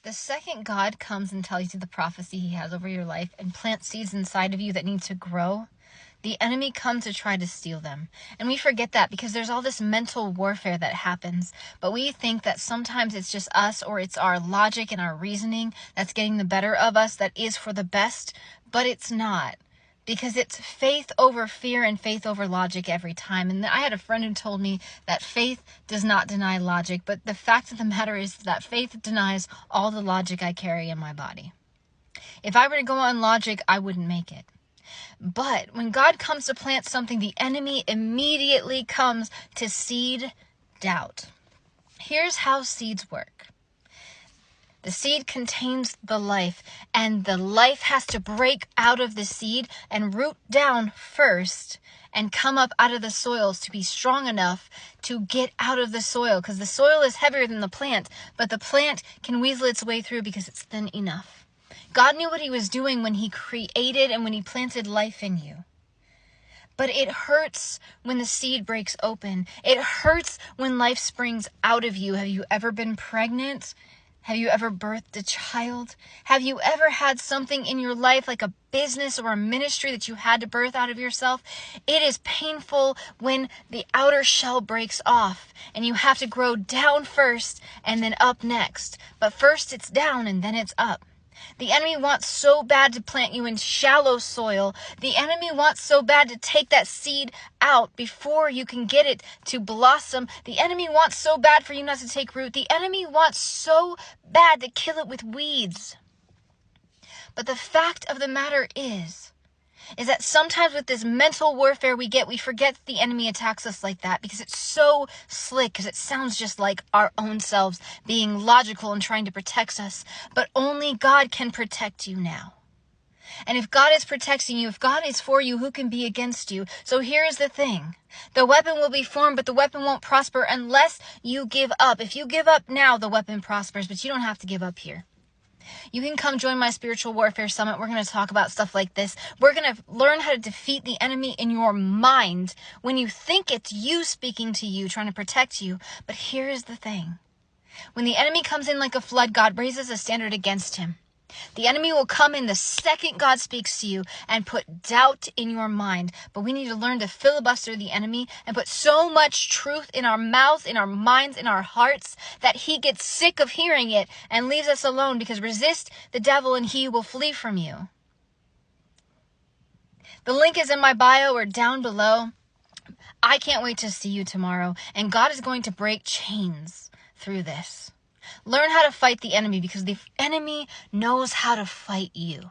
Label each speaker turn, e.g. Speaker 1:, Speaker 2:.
Speaker 1: The second God comes and tells you the prophecy he has over your life and plants seeds inside of you that need to grow, the enemy comes to try to steal them. And we forget that because there's all this mental warfare that happens. But we think that sometimes it's just us, or it's our logic and our reasoning that's getting the better of us that is for the best. But it's not. Because it's faith over fear and faith over logic every time. And I had a friend who told me that faith does not deny logic, but the fact of the matter is that faith denies all the logic I carry in my body. If I were to go on logic, I wouldn't make it. But when God comes to plant something, the enemy immediately comes to seed doubt. Here's how seeds work. The seed contains the life, and the life has to break out of the seed and root down first and come up out of the soils to be strong enough to get out of the soil, because the soil is heavier than the plant, but the plant can weasel its way through because it's thin enough. God knew what he was doing when he created and when he planted life in you. But it hurts when the seed breaks open. It hurts when life springs out of you. Have you ever been pregnant? Have you ever birthed a child? Have you ever had something in your life like a business or a ministry that you had to birth out of yourself? It is painful when the outer shell breaks off and you have to grow down first and then up next. But first it's down and then it's up. The enemy wants so bad to plant you in shallow soil. The enemy wants so bad to take that seed out before you can get it to blossom. The enemy wants so bad for you not to take root. The enemy wants so bad to kill it with weeds. But the fact of the matter is that sometimes with this mental warfare we forget that the enemy attacks us like that because it's so slick, because it sounds just like our own selves being logical and trying to protect us. But only God can protect you now. And if God is protecting you, if God is for you, who can be against you? So here is the thing. The weapon will be formed, but the weapon won't prosper unless you give up. If you give up now, the weapon prospers, but you don't have to give up here. You can come join my spiritual warfare summit. We're going to talk about stuff like this. We're going to learn how to defeat the enemy in your mind when you think it's you speaking to you, trying to protect you. But here is the thing. When the enemy comes in like a flood, God raises a standard against him. The enemy will come in the second God speaks to you and put doubt in your mind. But we need to learn to filibuster the enemy and put so much truth in our mouths, in our minds, in our hearts that he gets sick of hearing it and leaves us alone, because resist the devil and he will flee from you. The link is in my bio or down below. I can't wait to see you tomorrow, and God is going to break chains through this. Learn how to fight the enemy, because the enemy knows how to fight you.